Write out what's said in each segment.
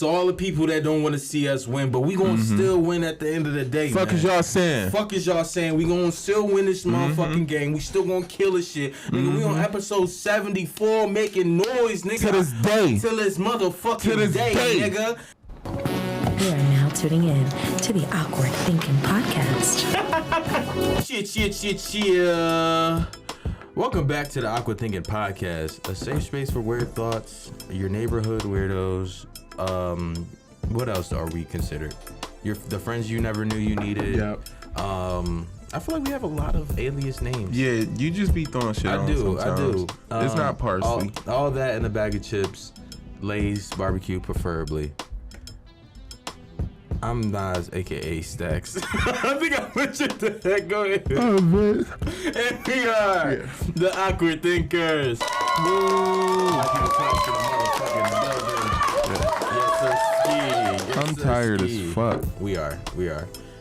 So all the people that don't want to see us win, but we gonna still win at the end of the day. Fuck is y'all saying? Fuck is y'all saying? We gonna still win this motherfucking game. We still gonna kill this shit, nigga. We on episode 74, making noise, nigga. To this day. Till this motherfucking day, nigga. You are now tuning in to the Awkward Thinking Podcast. Shit. Welcome back to the Awkward Thinking Podcast, a safe space for weird thoughts, your neighborhood weirdos. What else are we considered? The friends you never knew you needed. Yep. I feel like we have a lot of alias names. Yeah, you just be throwing shit on sometimes. I do. It's not parsley. All that in a bag of chips, Lay's barbecue preferably. I'm Nas, aka Stacks. I think I mentioned that. Go ahead. Oh man. And we are the Awkward Thinkers. I'm tired as fuck. We are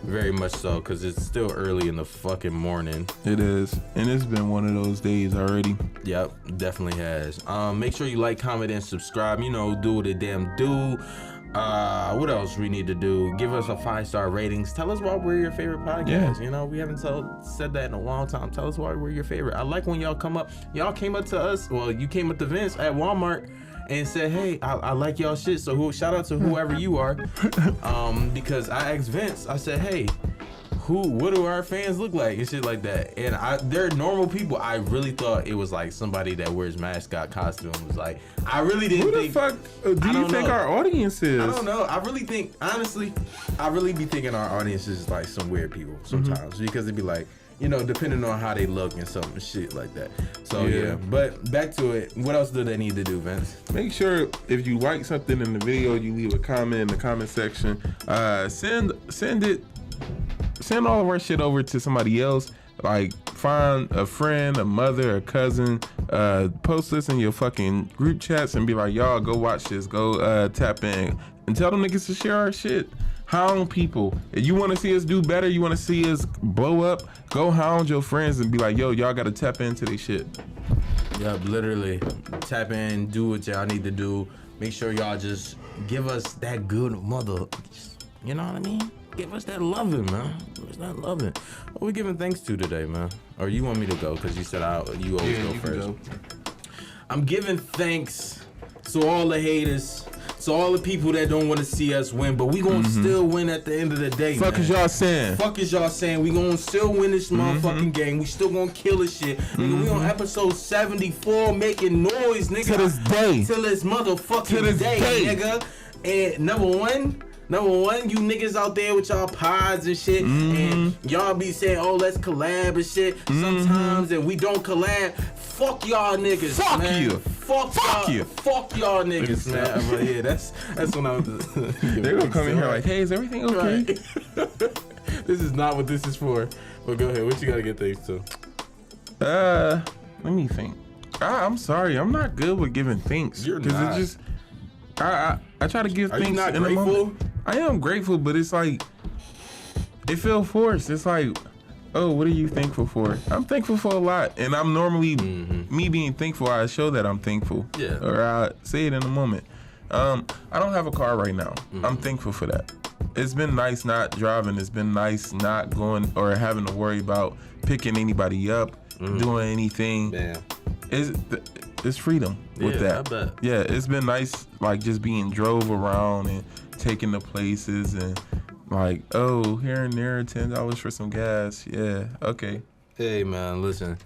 very much so, because it's still early in the fucking morning. It is, and it's been one of those days already. Yep, definitely has. Make sure you like, comment, and subscribe. You know, do what a damn do. What else we need to do? Give us a 5-star ratings. Tell us why we're your favorite podcast. Yeah. You know, we haven't said that in a long time. Tell us why we're your favorite. I like when y'all come up. Y'all came up to us. Well, you came up to Vince at Walmart and said, hey, I like y'all shit. So shout out to whoever you are. Because I asked Vince, I said, hey, what do our fans look like and shit like that? And they're normal people. I really thought it was like somebody that wears mascot costumes. Like, I really didn't think. Who the fuck do you think our audience is? I don't know. I really think, honestly, I really be thinking our audience is like some weird people sometimes. Because it'd be like, you know, depending on how they look and some shit like that. So yeah. But back to it. What else do they need to do, Vince? Make sure if you like something in the video, you leave a comment in the comment section. Send all of our shit over to somebody else. Like, find a friend, a mother, a cousin, post this in your fucking group chats and be like, y'all go watch this, go tap in and tell them niggas to share our shit. Hound people. If you want to see us do better, you want to see us blow up, go hound your friends and be like, yo, y'all gotta tap into this shit. Yep, literally tap in, do what y'all need to do. Make sure y'all just give us that good mother, you know what I mean? Give us that loving, man. Give us that loving. What we giving thanks to today, man? Or you want me to go? Because you said you always go first. I'm giving thanks to all the haters, to all the people that don't want to see us win, but we gonna still win at the end of the day. Fuck is y'all saying? Fuck is y'all saying? We gonna still win this motherfucking game. We still gonna kill this shit. Nigga, we on episode 74, making noise, nigga. To this day. Till this motherfucking day, nigga. And number one, you niggas out there with y'all pods and shit, and y'all be saying, oh, let's collab and shit sometimes, and we don't collab. Fuck y'all niggas, fuck man. You. Fuck you. Fuck y'all niggas, man. But yeah, that's what I'm just... They're gonna come in here like, hey, is everything okay? Right. This is not what this is for. But go ahead, what you gotta get thanks to? Let me think. I'm sorry, I'm not good with giving thanks. You're not. It just... I try to give Are things you not in grateful? the moment. I am grateful, but it's like it feels forced. It's like, oh, what are you thankful for? I'm thankful for a lot, and I'm normally me being thankful. I show that I'm thankful, or I say it in a moment. I don't have a car right now. I'm thankful for that. It's been nice not driving. It's been nice not going or having to worry about picking anybody up, doing anything. Damn. It's freedom with that. I bet. Yeah, it's been nice, like just being drove around and taking the places and like, oh, here and there, $10 for some gas. Yeah, okay. Hey man, listen.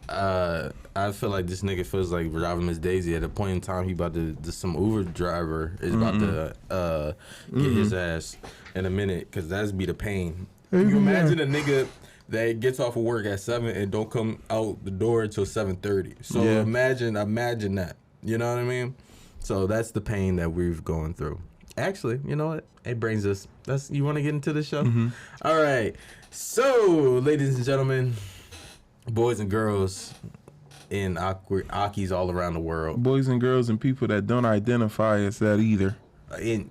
I feel like this nigga feels like driving Miss Daisy. At a point in time, he about to some Uber driver is about to get his ass in a minute, because that's be the pain. You imagine a nigga that gets off of work at 7 and don't come out the door until 7:30. So imagine that. You know what I mean? So that's the pain that we've gone through. Actually, you know what? It brings us. You want to get into the show? All right. So, ladies and gentlemen, boys and girls in Akis all around the world. Boys and girls and people that don't identify as that either. And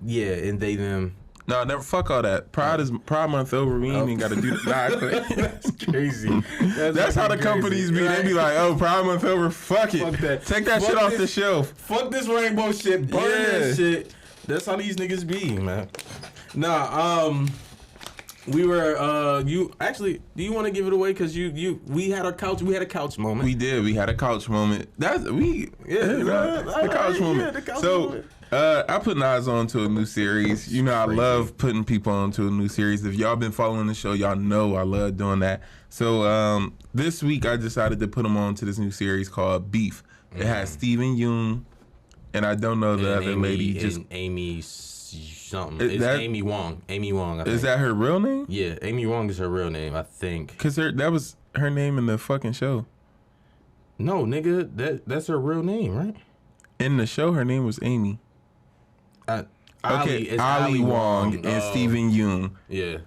they them. No, never. Fuck all that. Pride Month over. We ain't even got to do that. That's crazy. That's how the companies be. Right? They be like, "Oh, Pride Month over. Fuck it. Fuck that. Take that shit off the shelf. Fuck this rainbow shit. Burn that shit. That's how these niggas be, man. Nah, we were you actually. Do you want to give it away? Cause we had a couch moment. We did. We had a couch moment. The couch moment. The couch so. moment. I put Nas on to a new series. You know, I love putting people on to a new series. If y'all been following the show, y'all know I love doing that. So this week I decided to put him on to this new series called Beef. It has Steven Yeun, and I don't know the other lady. Just Amy something. It's Amy Wong. Amy Wong. I think. Is that her real name? Yeah, Amy Wong is her real name, I think. Cause that was her name in the fucking show. No, nigga, that's her real name, right? In the show, her name was Amy. Ali Wong and Steven Yeun. Yeah.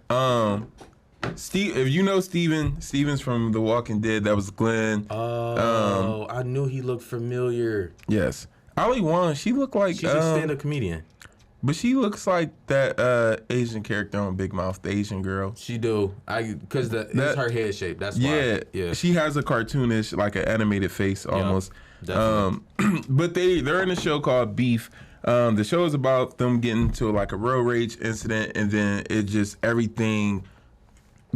Steve, if you know Steven's from The Walking Dead. That was Glenn. Oh, I knew he looked familiar. Yes. Ali Wong, she looked like she's a stand-up comedian. But she looks like that Asian character on Big Mouth, the Asian girl. She do. Because it's her head shape. That's why. Yeah. She has a cartoonish, like an animated face almost. But they're in a show called Beef. The show is about them getting into like a road rage incident, and then it just everything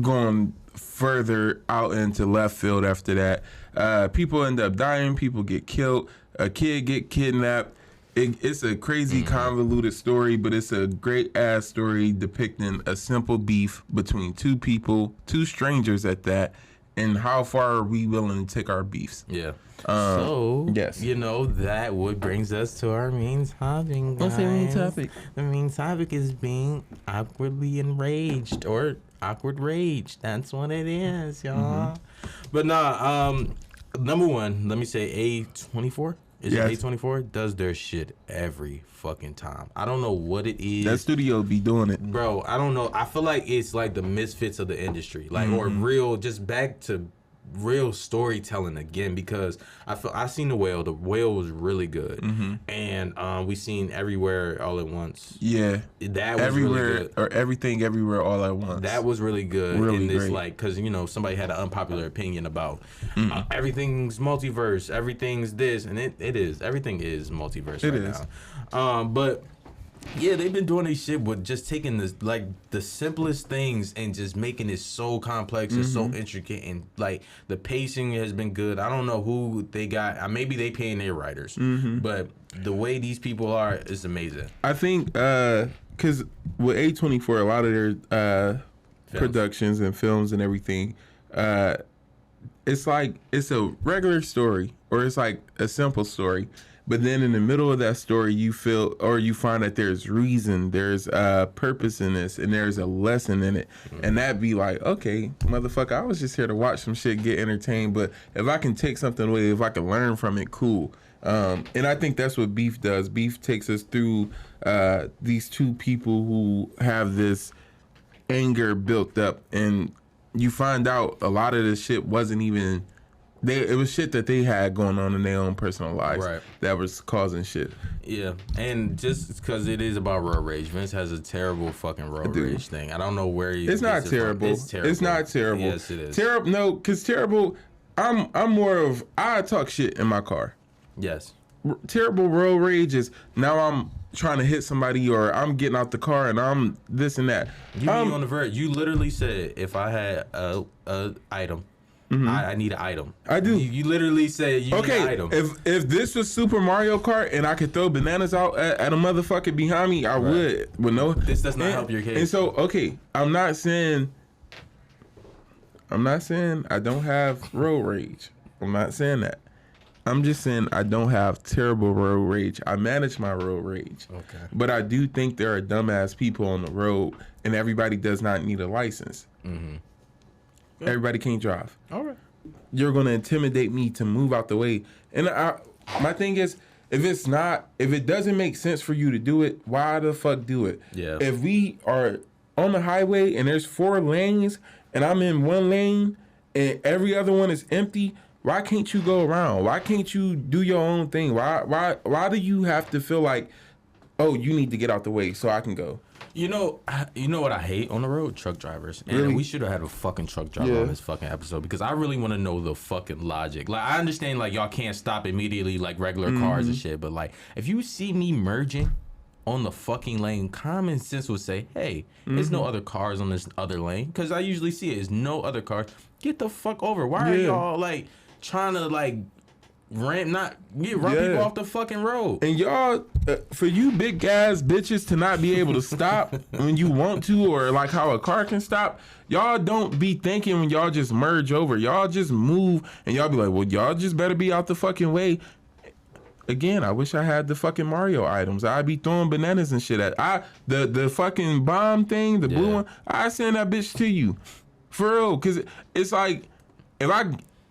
going further out into left field after that. People end up dying. People get killed. A kid get kidnapped. It's a crazy, convoluted story, but it's a great-ass story depicting a simple beef between two people, two strangers at that, and how far are we willing to take our beefs. Yeah. Yes. You know, that what brings us to our main topic, guys. What's the main topic? The main topic is being awkwardly enraged or awkward rage. That's what it is, y'all. But number one, let me say A24. Is it A24? Does their shit every fucking time. I don't know what it is. That studio be doing it. Bro, I don't know. I feel like it's like the misfits of the industry. Like, or real, just back to real storytelling again, because I seen The Whale. The Whale was really good. And we seen Everywhere All at Once. Yeah. That was Everywhere, really good. or Everything Everywhere All at Once. That was really good. Really in this, great. like, because, you know, somebody had an unpopular opinion about everything's multiverse, everything's this, and it is. Everything is multiverse now. But yeah, they've been doing this shit with just taking this, like, the simplest things and just making it so complex and so intricate, and like the pacing has been good. I don't know who they got. Maybe they paying their writers, but the way these people are is amazing. I think because with A24, a lot of their productions and films and everything, it's like it's a regular story, or it's like a simple story. But then in the middle of that story, you find that there's reason, there's purpose in this, and there's a lesson in it. And that'd be like, okay, motherfucker, I was just here to watch some shit, get entertained. But if I can take something away, if I can learn from it, cool. And I think that's what Beef does. Beef takes us through these two people who have this anger built up. And you find out a lot of this shit wasn't even... It was shit that they had going on in their own personal lives that was causing shit. Yeah, and just because it is about road rage, Vince has a terrible fucking road rage thing. I don't know where he. It's not terrible. It's terrible. It's not terrible. Yes, it is. Terrible. No, because terrible. I'm more of I talk shit in my car. Yes. Terrible road rage is now I'm trying to hit somebody, or I'm getting out the car and I'm this and that. You be on the verge. You literally said if I had a item. I need an item. I do. You literally said you need an item. If this was Super Mario Kart and I could throw bananas out at a motherfucker behind me, I would. But no, this does not help your case. And so, okay, I'm not saying I don't have road rage. I'm not saying that. I'm just saying I don't have terrible road rage. I manage my road rage. Okay. But I do think there are dumbass people on the road, and everybody does not need a license. Everybody can't drive. All right. You're going to intimidate me to move out the way. And my thing is, if it doesn't make sense for you to do it, why the fuck do it? Yeah. If we are on the highway and there's 4 lanes and I'm in one lane and every other one is empty, why can't you go around? Why can't you do your own thing? Why do you have to feel like, oh, you need to get out the way so I can go? You know what I hate on the road? Truck drivers. And really? We should have had a fucking truck driver on this fucking episode, because I really want to know the fucking logic. Like, I understand, like, y'all can't stop immediately like regular cars and shit, but like, if you see me merging on the fucking lane, common sense would say, hey, there's no other cars on this other lane. Because I usually see it. There's no other cars. Get the fuck over. Why are y'all, like, trying to, like, run people off the fucking road? And y'all, for you big ass bitches to not be able to stop when you want to, or like how a car can stop, y'all don't be thinking when y'all just merge over. Y'all just move and y'all be like, well, y'all just better be out the fucking way. Again, I wish I had the fucking Mario items. I'd be throwing bananas and shit at the fucking bomb thing, the blue one. I send that bitch to you, for real. Cause it's like,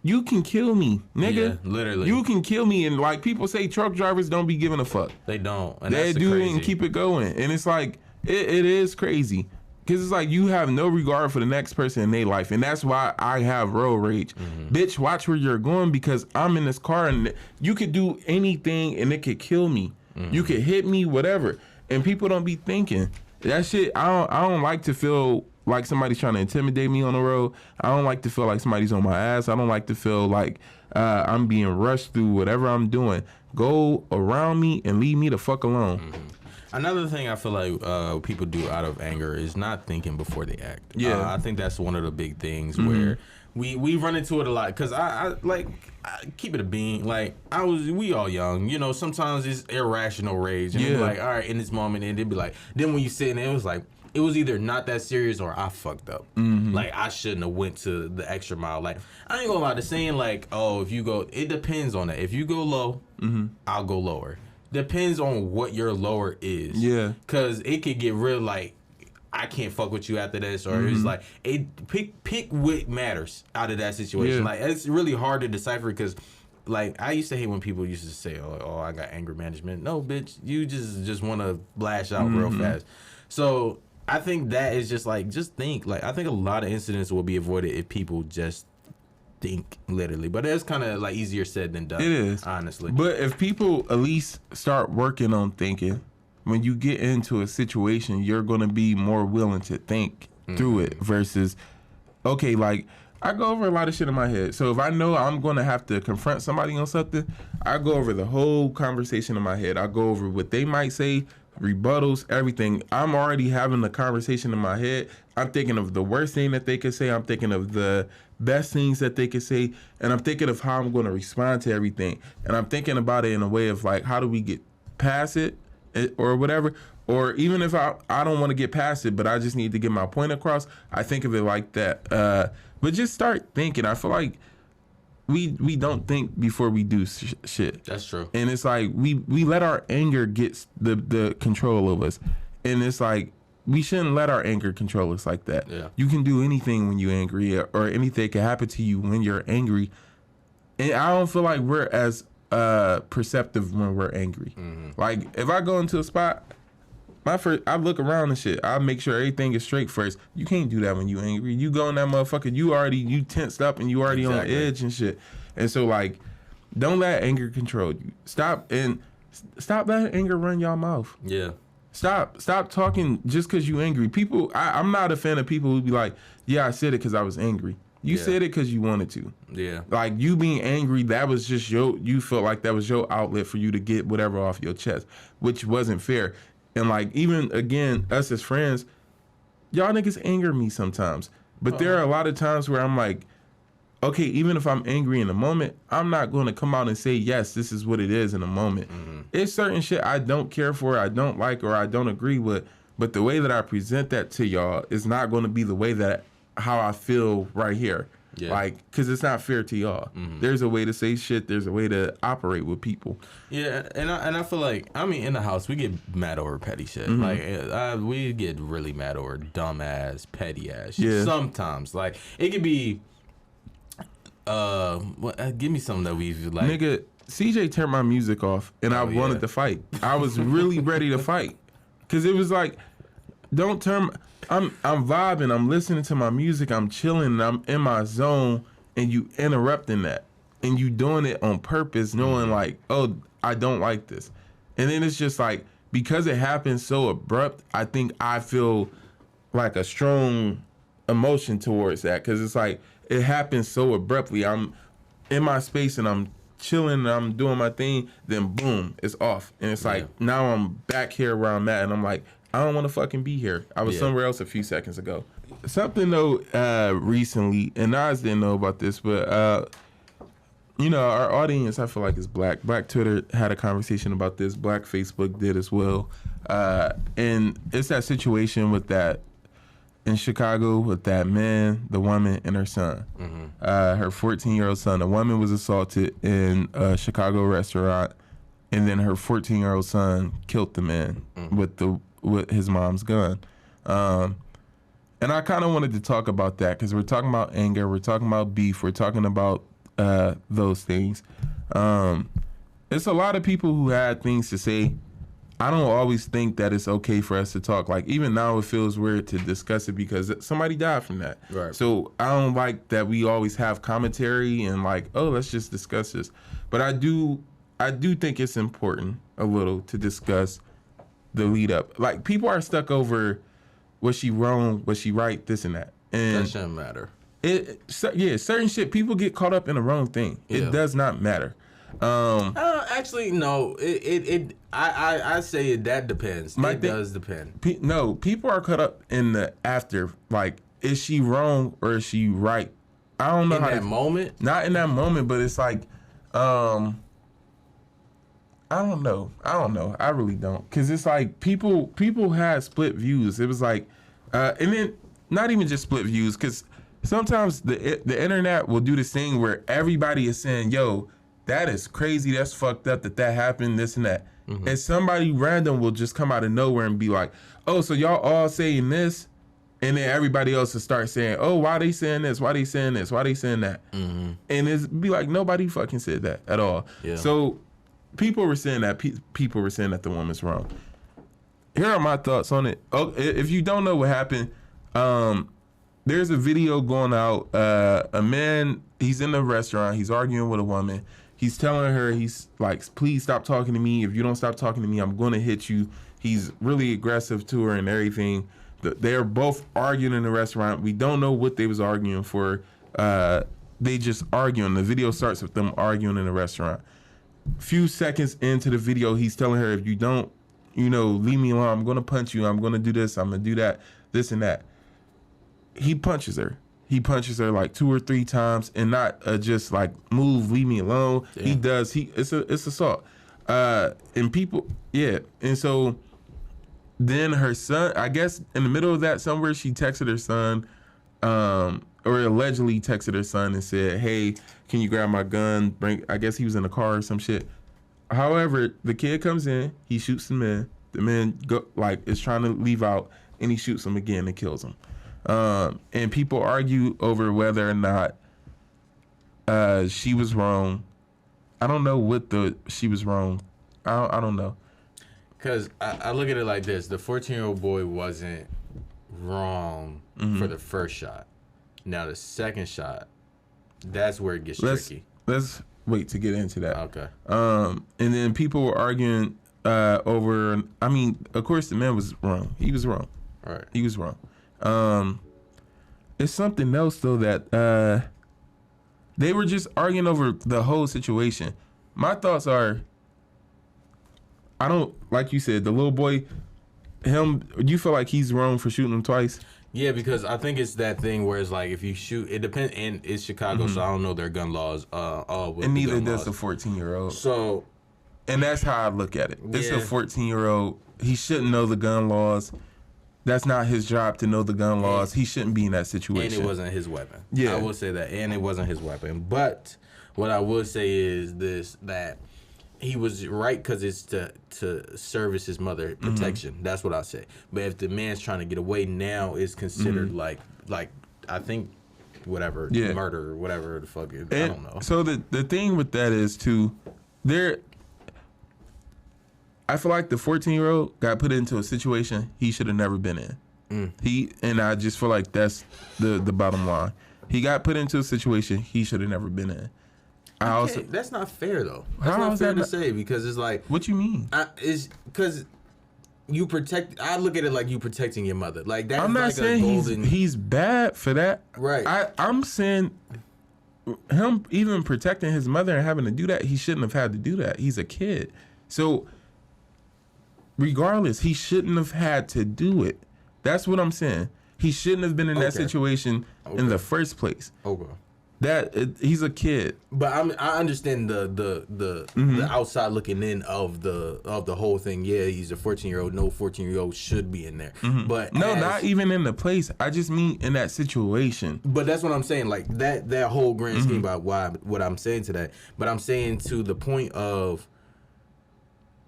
you can kill me, nigga. Yeah, literally. You can kill me, and like people say, truck drivers don't be giving a fuck. They don't. And they do it and keep it going, and it's like it is crazy. Cause it's like you have no regard for the next person in their life, and that's why I have road rage. Bitch, watch where you're going, because I'm in this car and you could do anything and it could kill me. You could hit me, whatever, and people don't be thinking that shit. I don't like to feel like somebody's trying to intimidate me on the road. I don't like to feel like somebody's on my ass. I don't like to feel like I'm being rushed through whatever I'm doing. Go around me and leave me the fuck alone. Another thing I feel like people do out of anger is not thinking before they act. Yeah. I think that's one of the big things where we run into it a lot. Because I keep it a bean. Like, we all young. You know, sometimes it's irrational rage. And you're like, all right, in this moment. And they'd be like, then when you sit in there, it was like, it was either not that serious or I fucked up. Like, I shouldn't have went to the extra mile. Like, I ain't gonna lie to saying like, oh, if you go, it depends on it. If you go low, I'll go lower. Depends on what your lower is. Yeah. Cause it could get real like, I can't fuck with you after this, or it's like pick what matters out of that situation. Yeah. Like, it's really hard to decipher because, like, I used to hate when people used to say, "Oh, I got anger management." No, bitch, you just want to blast out real fast. So I think that is just think. Like, I think a lot of incidents will be avoided if people just think, literally. But it's kind of like easier said than done. It is, honestly. But if people at least start working on thinking, when you get into a situation, you're going to be more willing to think through it versus, okay, like, I go over a lot of shit in my head. So if I know I'm going to have to confront somebody on something, I go over the whole conversation in my head. I go over what they might say, rebuttals, everything. I'm already having the conversation in my head. I'm thinking of the worst thing that they could say. I'm thinking of the best things that they could say. And I'm thinking of how I'm going to respond to everything. And I'm thinking about it in a way of like, how do we get past it or whatever? Or even if I don't want to get past it, but I just need to get my point across, I think of it like that. But just start thinking. I feel like we don't think before we do shit. That's true. And it's like we let our anger get the control of us. And it's like we shouldn't let our anger control us like that. Yeah. You can do anything when you're angry, or anything can happen to you when you're angry. And I don't feel like we're as perceptive when we're angry. Like, if I go into a spot, I look around and shit. I make sure everything is straight first. You can't do that when you angry. You go in that motherfucker, you tensed up and you already on edge and shit. And so, like, don't let anger control you. Stop letting anger run your mouth. Yeah. Stop talking just because you angry. People, I'm not a fan of people who be like, yeah, I said it because I was angry. You said it because you wanted to. Yeah. Like, you being angry, that was just you felt like that was your outlet for you to get whatever off your chest, which wasn't fair. And, like, even, again, us as friends, y'all niggas anger me sometimes. But there are a lot of times where I'm like, okay, even if I'm angry in the moment, I'm not going to come out and say, yes, this is what it is in a moment. It's certain shit I don't care for, I don't like, or I don't agree with. But the way that I present that to y'all is not going to be the way that how I feel right here. Yeah. Like, because it's not fair to y'all. There's a way to say shit. There's a way to operate with people. Yeah, and I feel like, I mean, in the house, we get mad over petty shit. Like, we get really mad over dumb-ass, petty-ass shit. Yeah. Sometimes. Like, it could be, give me something that we've, like... Nigga, CJ turned my music off, and I wanted to fight. I was really ready to fight. Because it was like, don't turn... I'm vibing, I'm listening to my music, I'm chilling, and I'm in my zone, and you interrupting that. And you doing it on purpose, knowing like, oh, I don't like this. And then it's just like, because it happens so abrupt, I think I feel like a strong emotion towards that. Because it's like, it happens so abruptly. I'm in my space and I'm chilling and I'm doing my thing, then boom, it's off. And it's like, now I'm back here where I'm at, and I'm like, I don't want to fucking be here. I was somewhere else a few seconds ago. Something though, recently, and Nas didn't know about this, but you know, our audience, I feel like, is black. Black Twitter had a conversation about this. Black Facebook did as well. And it's that situation with that in Chicago with that man, the woman, and her son. Her 14-year-old son. The woman was assaulted in a Chicago restaurant, and then her 14-year-old son killed the man with his mom's gun. And I kind of wanted to talk about that because we're talking about anger, we're talking about beef, we're talking about those things. It's a lot of people who had things to say. I don't always think that it's okay for us to talk. Like, even now it feels weird to discuss it because somebody died from that. Right. So I don't like that we always have commentary and like, oh, let's just discuss this. But I do think it's important a little to discuss the lead up. Like, people are stuck over, was she wrong, was she right, this and that. And that shouldn't matter. Certain shit, people get caught up in the wrong thing. It does not matter. Actually, no. I say that depends. It does depend. People are caught up in the after. Like, is she wrong or is she right? I don't know. In that moment? Not in that moment, but it's like, I don't know. I really don't. Because it's like people had split views. It was like, and then not even just split views, because sometimes the internet will do this thing where everybody is saying, yo, that is crazy, that's fucked up that happened, this and that. And somebody random will just come out of nowhere and be like, oh, so y'all all saying this? And then everybody else will start saying, oh, why they saying this? Why they saying this? Why they saying that? And it's be like, nobody fucking said that at all. Yeah. So people were saying that. People were saying that the woman's wrong. Here are my thoughts on it. Oh, if you don't know what happened, there's a video going out. A man, he's in the restaurant. He's arguing with a woman. He's telling her, he's like, please stop talking to me. If you don't stop talking to me, I'm going to hit you. He's really aggressive to her and everything. They're both arguing in the restaurant. We don't know what they was arguing for. They just arguing. The video starts with them arguing in the restaurant. Few seconds into the video, he's telling her, if you don't, leave me alone, I'm going to punch you. I'm going to do this. I'm going to do that, this and that. He punches her. He punches her like 2 or 3 times, and not just like, move, leave me alone. Yeah. He does. It's assault. And people, and so then her son, I guess in the middle of that somewhere, she texted her son, or allegedly texted her son and said, hey, can you grab my gun? I guess he was in a car or some shit. However, the kid comes in, he shoots the man. The man is trying to leave out, and he shoots him again and kills him. And people argue over whether or not she was wrong. I don't know what she was wrong. I don't know. Because I look at it like this. The 14-year-old boy wasn't wrong for the first shot. Now, the second shot, that's where it gets tricky. Let's wait to get into that. Okay. And then people were arguing over, of course, the man was wrong. He was wrong. All right. He was wrong. It's something else, though, that they were just arguing over the whole situation. My thoughts are, I don't, like you said, the little boy, you feel like he's wrong for shooting him twice? Yeah, because I think it's that thing where it's like, if you shoot, it depends, and it's Chicago, so I don't know their gun laws. And neither does the 14-year-old. So, and that's how I look at it. It's a 14-year-old. He shouldn't know the gun laws. That's not his job to know the gun laws. He shouldn't be in that situation. And it wasn't his weapon. Yeah. I will say that. And it wasn't his weapon. But what I will say is this, that he was right because it's to service his mother, protection. That's what I say. But if the man's trying to get away now, it's considered like I think, whatever, murder or whatever the fuck is. I don't know. So the thing with that is, too, I feel like the 14-year-old got put into a situation he should have never been in. I just feel like that's the bottom line. He got put into a situation he should have never been in. That's not fair, though. That's not fair to say, because it's like... What you mean? It's because you protect... I look at it like you protecting your mother. Like, that's I'm not like saying a golden... he's bad for that. Right. I'm saying him even protecting his mother and having to do that, he shouldn't have had to do that. He's a kid. So regardless, he shouldn't have had to do it. That's what I'm saying. He shouldn't have been in that situation in the first place. Okay. He's a kid. But I understand the outside looking in of the whole thing. Yeah, he's a 14-year-old. No 14-year-old should be in there. But no, not even in the place. I just mean in that situation. But that's what I'm saying. Like that whole grand scheme about what I'm saying to that. But I'm saying to the point of,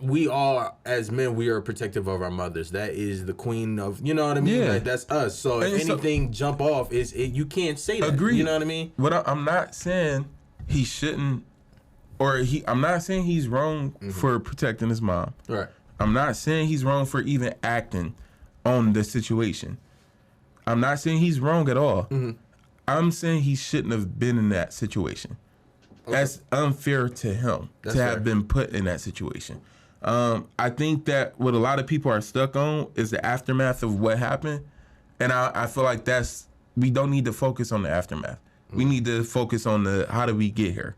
we are, as men, we are protective of our mothers. That is the queen of, you know what I mean? Yeah. Like, that's us. So if anything jump off, you can't say that. Agreed. You know what I mean? What I'm not saying he shouldn't, I'm not saying he's wrong for protecting his mom. Right. I'm not saying he's wrong for even acting on the situation. I'm not saying he's wrong at all. I'm saying he shouldn't have been in that situation. Okay. That's unfair to him to have been put in that situation. I think that what a lot of people are stuck on is the aftermath of what happened. And I feel like we don't need to focus on the aftermath. We need to focus on how did we get here?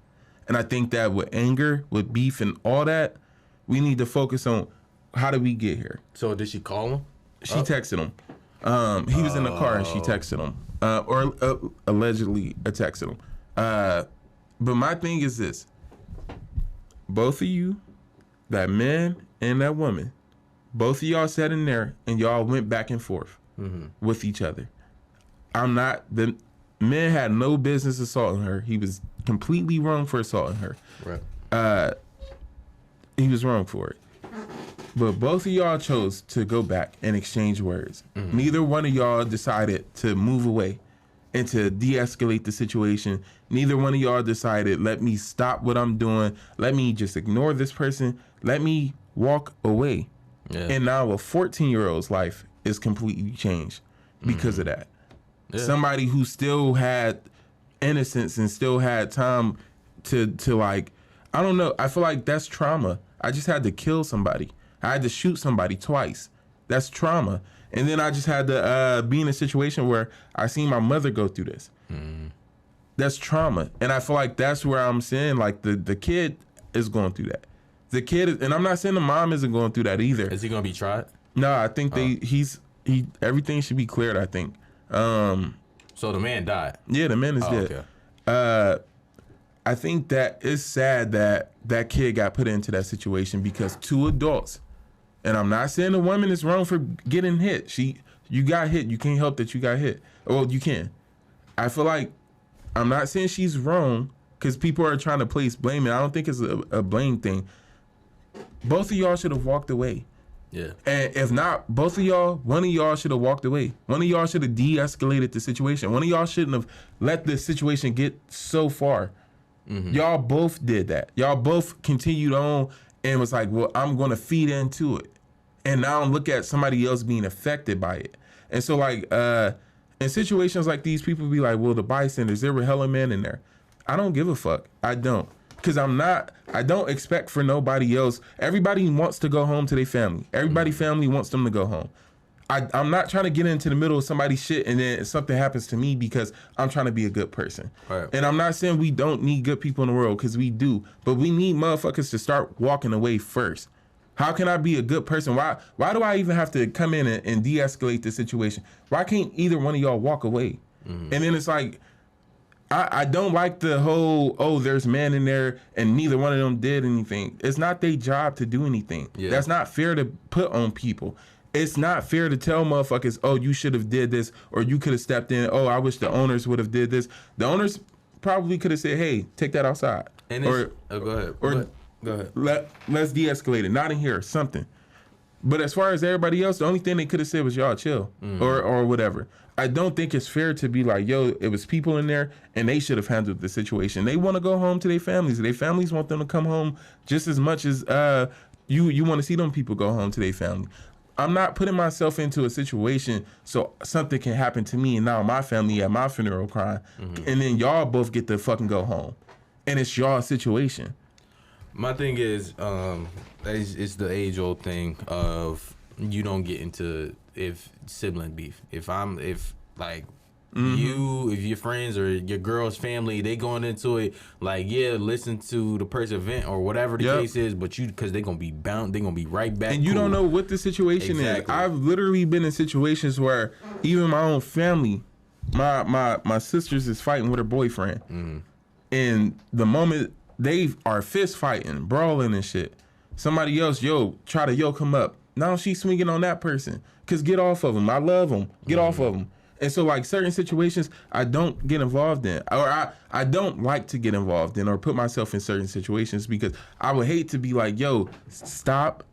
And I think that with anger, with beef and all that, we need to focus on how did we get here? So did she call him? She texted him. He was in the car and she texted him. Or allegedly texted him. But my thing is this. Both of you, that man and that woman, both of y'all sat in there and y'all went back and forth with each other. The man had no business assaulting her. He was completely wrong for assaulting her. Right. He was wrong for it. But both of y'all chose to go back and exchange words. Neither one of y'all decided to move away and to de-escalate the situation. Neither one of y'all decided, let me stop what I'm doing. Let me just ignore this person. Let me walk away. Yeah. And now a 14-year-old's life is completely changed because of that. Yeah. Somebody who still had innocence and still had time to like, I don't know. I feel like that's trauma. I just had to kill somebody. I had to shoot somebody twice. That's trauma. And then I just had to be in a situation where I seen my mother go through this. That's trauma. And I feel like that's where I'm saying, like, the kid is going through that. The kid, and I'm not saying the mom isn't going through that either. Is he going to be tried? No, I think everything should be cleared, I think. So the man died? Yeah, the man is dead. Okay. I think that it's sad that kid got put into that situation because two adults, and I'm not saying the woman is wrong for getting hit. You got hit. You can't help that you got hit. Well, you can. I feel like I'm not saying she's wrong because people are trying to place blame. And I don't think it's a blame thing. Both of y'all should have walked away. Yeah. And if not, both of y'all, one of y'all should have walked away. One of y'all should have de-escalated the situation. One of y'all shouldn't have let the situation get so far. Y'all both did that. Y'all both continued on and was like, well, I'm going to feed into it. And now look at somebody else being affected by it. And so, like, in situations like these, people be like, well, the bystanders, there were hella men in there. I don't give a fuck. I don't. Because I don't expect for nobody else. Everybody wants to go home to their family. Everybody's family wants them to go home. I'm not trying to get into the middle of somebody's shit and then something happens to me because I'm trying to be a good person. Right. And I'm not saying we don't need good people in the world, because we do. But we need motherfuckers to start walking away first. How can I be a good person? Why do I even have to come in and de-escalate the situation? Why can't either one of y'all walk away? And then it's like, I don't like the whole, there's men in there and neither one of them did anything. It's not their job to do anything. Yeah. That's not fair to put on people. It's not fair to tell motherfuckers, you should have did this, or you could have stepped in. I wish the owners would have did this. The owners probably could have said, hey, take that outside. And go ahead. Go ahead. Let's de-escalate it. Not in here, something. But as far as everybody else, the only thing they could have said was y'all chill or whatever. I don't think it's fair to be like, it was people in there and they should have handled the situation. They want to go home to their families. Their families want them to come home just as much as you want to see them people go home to their family. I'm not putting myself into a situation so something can happen to me and now my family at my funeral crying and then y'all both get to fucking go home. And it's y'all situation. My thing is, it's the age-old thing of you don't get into sibling beef. If You, if your friends or your girl's family, they going into it like, yeah, listen to the person vent or whatever the case is, but because they're gonna be bound, they're gonna be right back. And you don't know what the situation is. I've literally been in situations where even my own family, my sisters is fighting with her boyfriend, and the moment they are fist fighting, brawling and shit, somebody else try to yoke him up. Now she's swinging on that person. Cause get off of him. I love him. Get off of him. And so like certain situations I don't get involved in, or I don't like to get involved in or put myself in certain situations because I would hate to be like, yo, stop.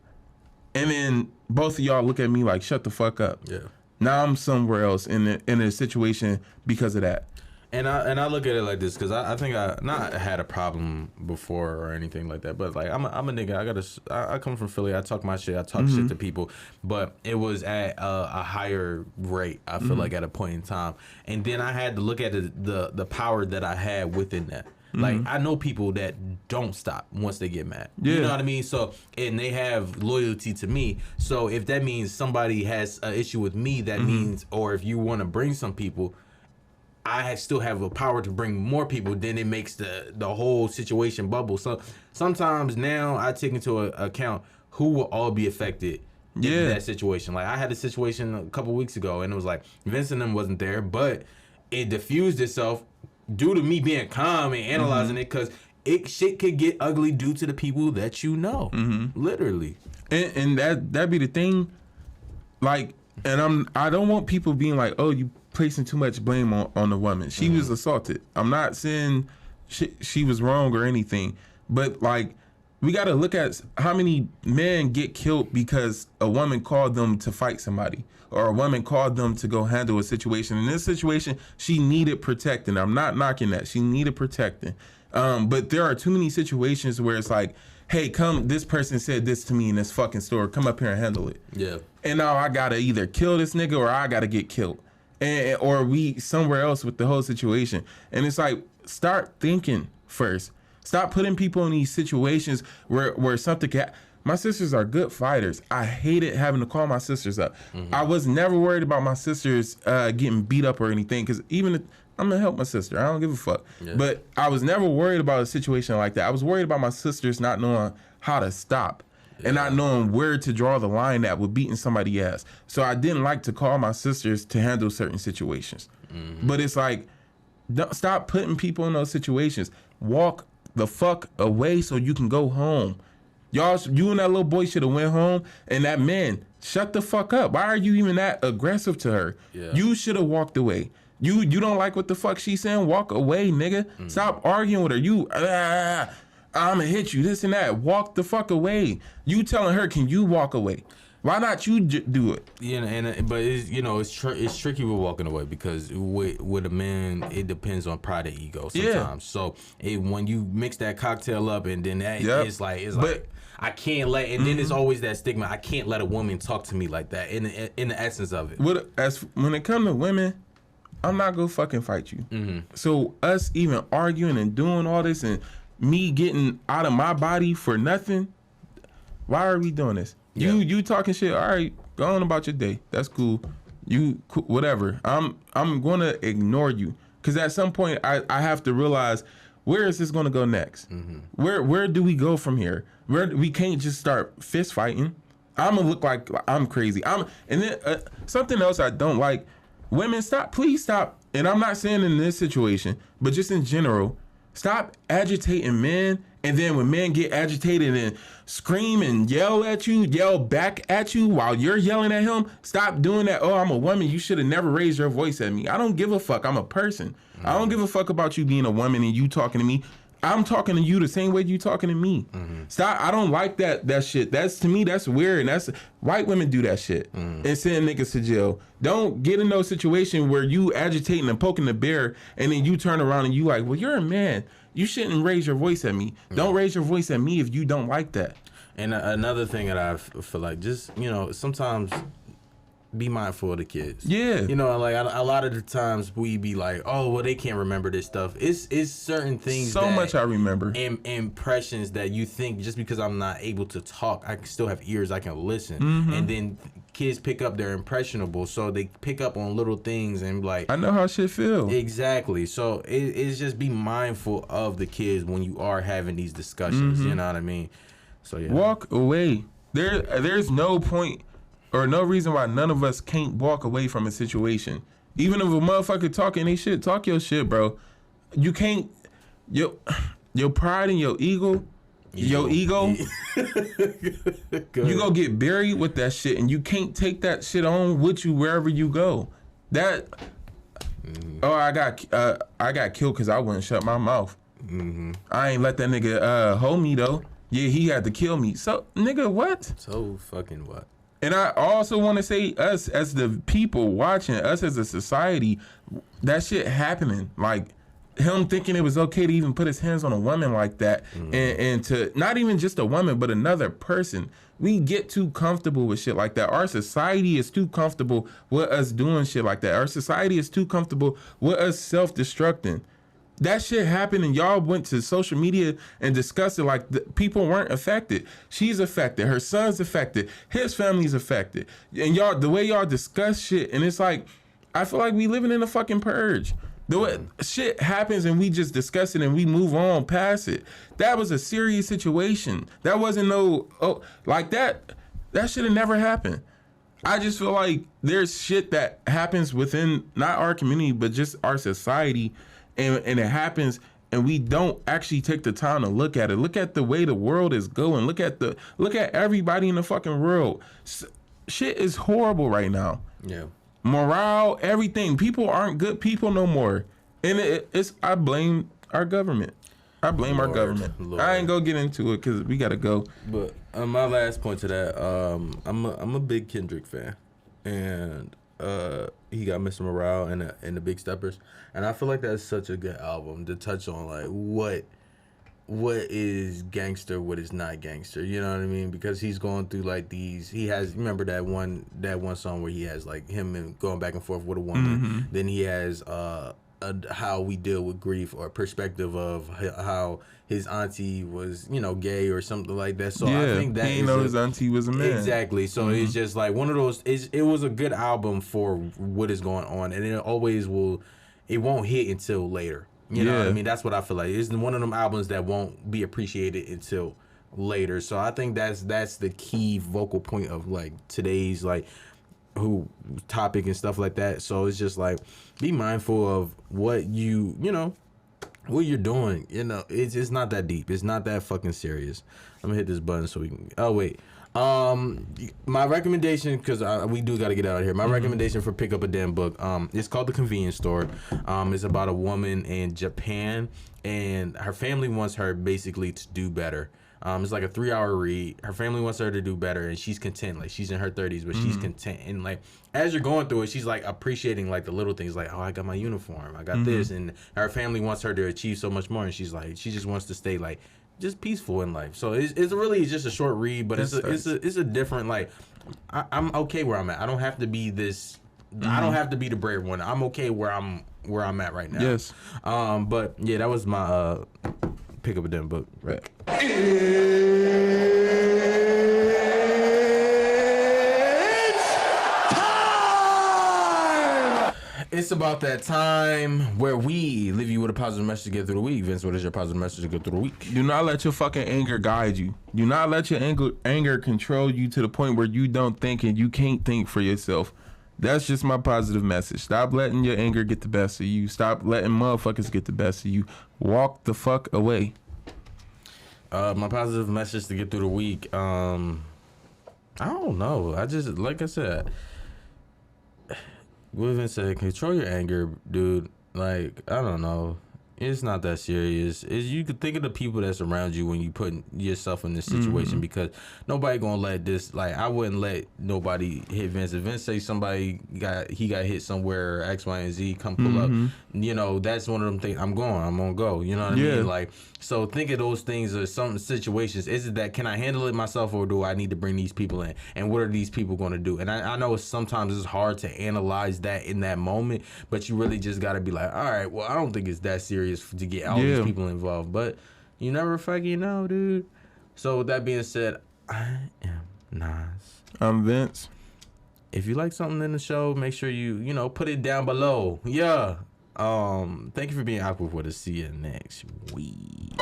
And then both of y'all look at me like, shut the fuck up. Yeah. Now I'm somewhere else in a situation because of that. And I look at it like this because I think I not had a problem before or anything like that, but like I'm a nigga. I come from Philly. I talk my shit. I talk shit to people, but it was at a higher rate. I feel like at a point in time, and then I had to look at the power that I had within that. Like I know people that don't stop once they get mad. Yeah. You know what I mean? So and they have loyalty to me. So if that means somebody has an issue with me, that means, or if you want to bring some people, I still have a power to bring more people, then it makes the whole situation bubble. So sometimes now I take into account who will all be affected in that situation. Like I had a situation a couple weeks ago and it was like Vince and them wasn't there, but it diffused itself due to me being calm and analyzing it because shit could get ugly due to the people that you know. Literally. And that be the thing. Like, and I don't want people being like, oh, you placing too much blame on the woman. She was assaulted. I'm not saying she was wrong or anything, but like we got to look at how many men get killed because a woman called them to fight somebody or a woman called them to go handle a situation. In this situation, she needed protecting. I'm not knocking that. She needed protecting. But there are too many situations where it's like, hey, come, this person said this to me in this fucking store. Come up here and handle it. Yeah. And now I got to either kill this nigga or I got to get killed. Or we somewhere else with the whole situation. And it's like, start thinking first. Stop putting people in these situations where something can. My sisters are good fighters. I hated having to call my sisters up. I was never worried about my sisters getting beat up or anything because even if I'm gonna help my sister, I don't give a fuck. Yeah. But I was never worried about a situation like that. I was worried about my sisters not knowing how to stop. And not knowing where to draw the line at with beating somebody ass. So I didn't like to call my sisters to handle certain situations. But it's like, don't stop putting people in those situations. Walk the fuck away so you can go home. Y'all, you and that little boy should have went home. And that man, shut the fuck up. Why are you even that aggressive to her? Yeah. You should have walked away. You don't like what the fuck she's saying? Walk away, nigga. Stop arguing with her. I'm gonna hit you, this and that. Walk the fuck away. You telling her, can you walk away? Why not you do it? Yeah, but it's tricky with walking away because with a man, it depends on pride and ego sometimes. Yeah. So when you mix that cocktail up and then that, it's like I can't let, and then it's always that stigma. I can't let a woman talk to me like that. In the essence of it. When it comes to women, I'm not gonna fucking fight you. So us even arguing and doing all this and me getting out of my body for nothing. Why are we doing this? Yeah. You talking shit. All right, go on about your day. That's cool. Whatever. I'm gonna ignore you because at some point I have to realize where is this gonna go next. Where do we go from here? We can't just start fist fighting. I'm gonna look like I'm crazy. And then something else I don't like. Women, please stop. And I'm not saying in this situation, but just in general. Stop agitating men, and then when men get agitated and scream and yell back at you while you're yelling at him, stop doing that. Oh, I'm a woman. You should have never raised your voice at me. I don't give a fuck. I'm a person. I don't give a fuck about you being a woman and you talking to me. I'm talking to you the same way you talking to me. Stop. I don't like that shit. To me, that's weird. And that's white women do that shit and send niggas to jail. Don't get in those situations where you agitating and poking the bear and then you turn around and you like, well, you're a man. You shouldn't raise your voice at me. Don't raise your voice at me if you don't like that. And another thing that I feel like, just, sometimes be mindful of the kids. Yeah. Like a lot of the times we be like, oh, well, they can't remember this stuff. It's certain things. So much I remember. Impressions that you think just because I'm not able to talk, I can still have ears, I can listen. And then kids pick up, they're impressionable, so they pick up on little things and like, I know how shit feel. Exactly. So it's just be mindful of the kids when you are having these discussions. You know what I mean? So yeah. Walk away. There's no point or no reason why none of us can't walk away from a situation. Even if a motherfucker talking they shit, talk your shit, bro. You can't. Your pride and your ego. You gonna get buried with that shit, and you can't take that shit on with you wherever you go. That I got killed because I wouldn't shut my mouth. I ain't let that nigga hold me though. Yeah, he had to kill me. So nigga, what? So fucking what? And I also want to say, us as the people watching, us as a society, that shit happening. Like him thinking it was okay to even put his hands on a woman like that, and to not even just a woman but another person. We get too comfortable with shit like that. Our society is too comfortable with us doing shit like that. Our society is too comfortable with us self-destructing. That shit happened and y'all went to social media and discussed it like people weren't affected. She's affected. Her son's affected. His family's affected. And y'all, the way y'all discuss shit, and it's like, I feel like we living in a fucking purge. The way shit happens and we just discuss it and we move on past it. That was a serious situation. That wasn't like that should have never happened. I just feel like there's shit that happens within not our community but just our society, and it happens and we don't actually take the time to look at it. Look at the way the world is going. Look at everybody in the fucking world. Shit is horrible right now. Yeah. Morale, everything. People aren't good people no more. And I blame our government. I blame our government. I ain't gonna get into it because we gotta go. But my last point to that, I'm a big Kendrick fan, and he got Mr. Morale and the Big Steppers, and I feel like that's such a good album to touch on like what is gangster, what is not gangster, you know what I mean? Because he's going through like these. He has, remember that one song where he has like him and going back and forth with a woman. Then he has how we deal with grief, or perspective of how his auntie was, gay or something like that. So I think that he didn't know his auntie was a man. Exactly. So it's just like one of those. It was a good album for what is going on, and it always will. It won't hit until later. You know what I mean? That's what I feel like. It's one of them albums that won't be appreciated until later. So I think that's the key vocal point of like today's like topic and stuff like that. So it's just like be mindful of what what you're doing. It's not that deep. It's not that fucking serious. I'm gonna hit this button so we can. Oh wait. My recommendation, because we do got to get out of here. My recommendation for pick up a damn book. It's called The Convenience Store. It's about a woman in Japan, and her family wants her basically to do better. It's like a 3-hour read. Her family wants her to do better, and she's content. Like she's in her 30s, but she's content. And like as you're going through it, she's like appreciating like the little things. Like, oh, I got my uniform, I got this, and her family wants her to achieve so much more. And she's like, she just wants to stay like just peaceful in life. So it's really just a short read, but it's a different like. I'm okay where I'm at. I don't have to be this. I don't have to be the brave one. I'm okay where I'm at right now. Yes. But yeah, that was my pick up a damn book. Right. It's about that time where we leave you with a positive message to get through the week. Vince, what is your positive message to get through the week? Do not let your fucking anger guide you. Do not let your anger control you to the point where you don't think and you can't think for yourself. That's just my positive message. Stop letting your anger get the best of you. Stop letting motherfuckers get the best of you. Walk the fuck away. My positive message to get through the week. I don't know. I just, like I said, William said, control your anger, dude. Like, I don't know. It's not that serious. You could think of the people that's around you when you put yourself in this situation, because nobody gonna let this, like, I wouldn't let nobody hit Vince. If Vince say somebody got hit somewhere, X, Y, and Z, come pull up, that's one of them things. I'm gonna go. You know what I mean? Like, so think of those things or some situations. Is it that, can I handle it myself, or do I need to bring these people in? And what are these people gonna do? And I know sometimes it's hard to analyze that in that moment, but you really just gotta be like, all right, well, I don't think it's that serious to get all these people involved, but you never fucking know, dude. So with that being said, I am Nas. I'm Vince. if you like something in the show, make sure you put it down below. Yeah. Thank you for being awkward with us. See you next week.